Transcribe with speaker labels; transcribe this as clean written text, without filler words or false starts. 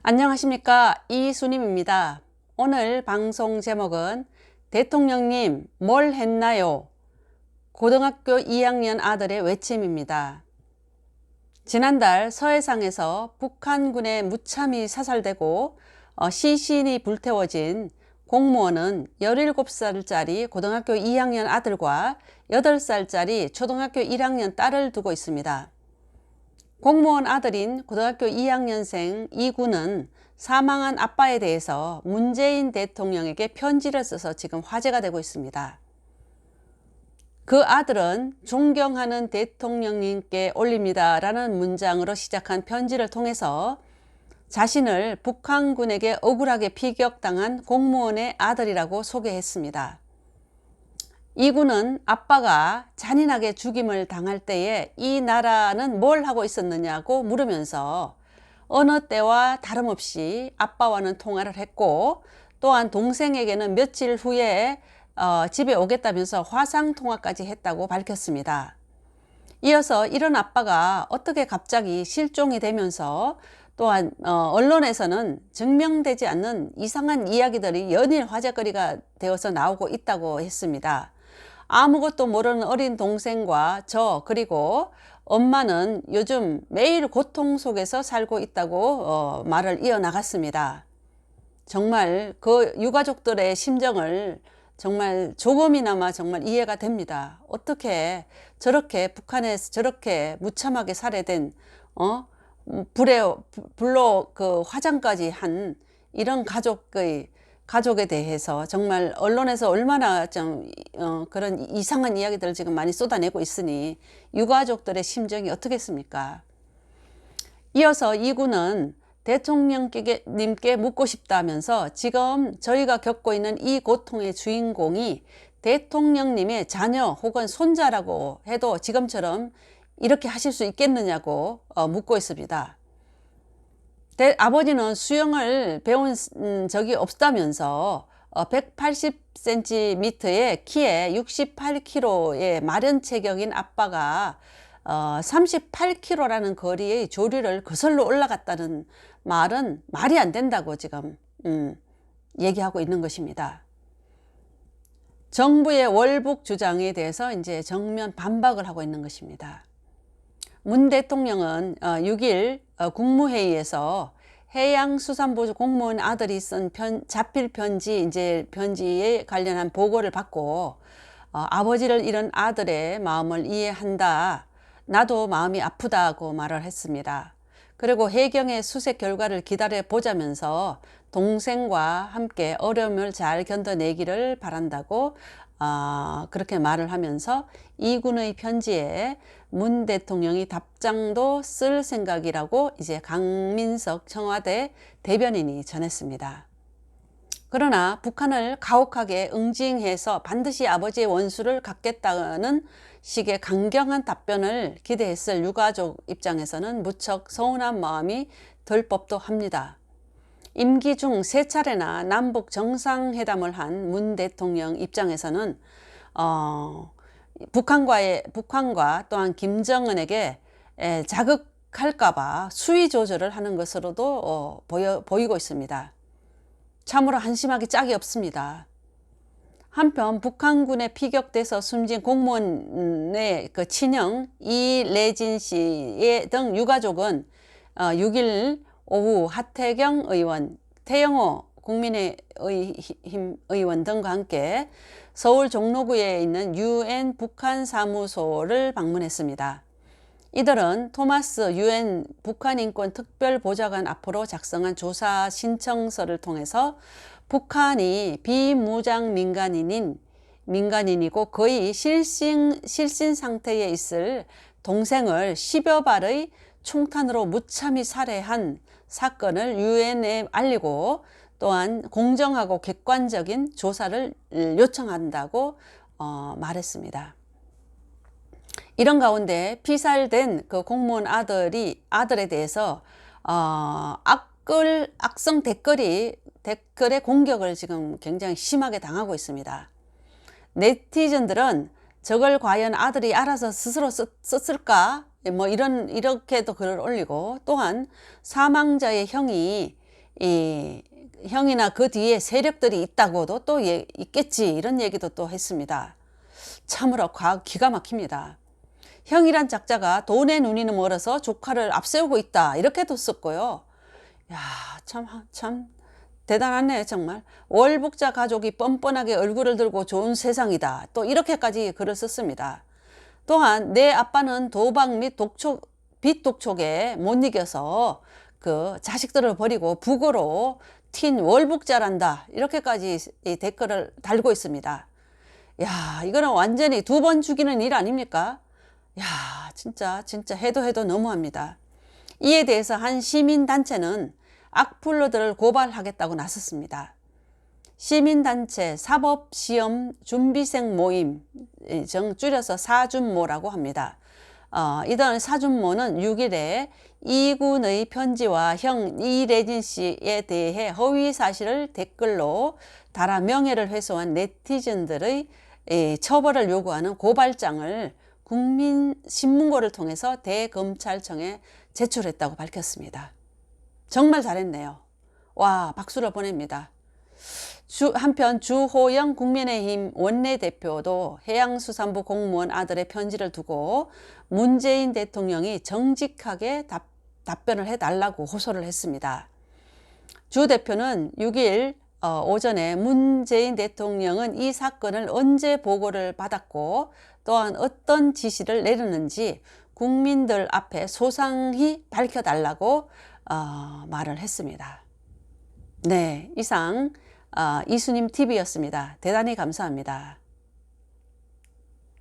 Speaker 1: 안녕하십니까, 이순임입니다. 오늘 방송 제목은 대통령님 뭘 했나요? 고등학교 2학년 아들의 외침입니다. 지난달 서해상에서 북한군에 무참히 사살되고 시신이 불태워진 공무원은 17살짜리 고등학교 2학년 아들과 8살짜리 초등학교 1학년 딸을 두고 있습니다. 공무원 아들인 고등학교 2학년생 이 군은 사망한 아빠에 대해서 문재인 대통령에게 편지를 써서 지금 화제가 되고 있습니다. 그 아들은 존경하는 대통령님께 올립니다 라는 문장으로 시작한 편지를 통해서 자신을 북한군에게 억울하게 피격당한 공무원의 아들이라고 소개했습니다. 이 군은 아빠가 잔인하게 죽임을 당할 때에 이 나라는 뭘 하고 있었느냐고 물으면서 어느 때와 다름없이 아빠와는 통화를 했고, 또한 동생에게는 며칠 후에 집에 오겠다면서 화상통화까지 했다고 밝혔습니다. 이어서 이런 아빠가 어떻게 갑자기 실종이 되면서 또한 언론에서는 증명되지 않는 이상한 이야기들이 연일 화제거리가 되어서 나오고 있다고 했습니다. 아무것도 모르는 어린 동생과 저 그리고 엄마는 요즘 매일 고통 속에서 살고 있다고 말을 이어나갔습니다. 정말 그 유가족들의 심정을 정말 조금이나마 정말 이해가 됩니다. 어떻게 저렇게 북한에서 저렇게 무참하게 살해된 불로 그 화장까지 한 이런 가족에 대해서 정말 언론에서 얼마나 좀 그런 이상한 이야기들을 지금 많이 쏟아내고 있으니 유가족들의 심정이 어떻겠습니까? 이어서 이 군은 대통령님께 묻고 싶다면서 지금 저희가 겪고 있는 이 고통의 주인공이 대통령님의 자녀 혹은 손자라고 해도 지금처럼 이렇게 하실 수 있겠느냐고 묻고 있습니다. 아버지는 수영을 배운 적이 없다면서 180cm의 키에 68kg의 마른 체격인 아빠가 38km라는 거리의 조류를 거슬러 올라갔다는 말은 말이 안 된다고 지금 얘기하고 있는 것입니다. 정부의 월북 주장에 대해서 이제 정면 반박을 하고 있는 것입니다. 문 대통령은 6일 국무회의에서 해양수산부 공무원 아들이 쓴 자필 편지에 관련한 보고를 받고 아버지를 잃은 아들의 마음을 이해한다. 나도 마음이 아프다고 말을 했습니다. 그리고 해경의 수색 결과를 기다려 보자면서 동생과 함께 어려움을 잘 견뎌내기를 바란다고 그렇게 말을 하면서 이 군의 편지에 문 대통령이 답장도 쓸 생각이라고 이제 강민석 청와대 대변인이 전했습니다. 그러나 북한을 가혹하게 응징해서 반드시 아버지의 원수를 갚겠다는 식의 강경한 답변을 기대했을 유가족 입장에서는 무척 서운한 마음이 들 법도 합니다. 임기 중 3차례나 남북 정상회담을 한 문 대통령 입장에서는 북한과 또한 김정은에게 자극할까봐 수위 조절을 하는 것으로도 보이고 있습니다. 참으로 한심하기 짝이 없습니다. 한편 북한군에 피격돼서 숨진 공무원의 그 친형 이래진 씨 등 유가족은 6일 오후 하태경 의원, 태영호 국민의힘 의원 등과 함께 서울 종로구에 있는 UN 북한 사무소를 방문했습니다. 이들은 토마스 UN 북한인권 특별보좌관 앞으로 작성한 조사 신청서를 통해서 북한이 비무장 민간인이고 거의 실신 상태에 있을 동생을 10여 발의 총탄으로 무참히 살해한 사건을 UN에 알리고 또한 공정하고 객관적인 조사를 요청한다고 말했습니다. 이런 가운데 피살된 그 공무원 아들에 대해서 악성 댓글의 공격을 지금 굉장히 심하게 당하고 있습니다. 네티즌들은 저걸 과연 아들이 알아서 스스로 썼을까? 뭐 이렇게도 글을 올리고, 또한 사망자의 형이 이 형이나 그 뒤에 세력들이 있다고도 또 있겠지, 이런 얘기도 또 했습니다. 참으로 기가 막힙니다. 형이란 작자가 돈에 눈이 멀어서 조카를 앞세우고 있다, 이렇게도 썼고요. 야, 참 대단하네 정말. 월북자 가족이 뻔뻔하게 얼굴을 들고 좋은 세상이다, 또 이렇게까지 글을 썼습니다. 또한 내 아빠는 도박 및 빚 독촉에 못 이겨서 그 자식들을 버리고 북으로 튄 월북자란다, 이렇게까지 이 댓글을 달고 있습니다. 야, 이거는 완전히 2번 죽이는 일 아닙니까? 야, 진짜 해도 너무합니다. 이에 대해서 한 시민단체는 악플러들을 고발하겠다고 나섰습니다. 시민단체 사법시험준비생 모임, 줄여서 사준모라고 합니다. 이들 사준모는 6일에 이군의 편지와 형 이래진 씨에 대해 허위 사실을 댓글로 달아 명예를 훼손한 네티즌들의 처벌을 요구하는 고발장을 국민신문고를 통해서 대검찰청에 제출했다고 밝혔습니다. 정말 잘했네요. 와, 박수를 보냅니다. 한편 주호영 국민의힘 원내대표도 해양수산부 공무원 아들의 편지를 두고 문재인 대통령이 정직하게 답변을 해달라고 호소를 했습니다. 주 대표는 6일 오전에 문재인 대통령은 이 사건을 언제 보고를 받았고 또한 어떤 지시를 내렸는지 국민들 앞에 소상히 밝혀달라고 말을 했습니다. 네, 이상 이수님 TV였습니다. 대단히 감사합니다.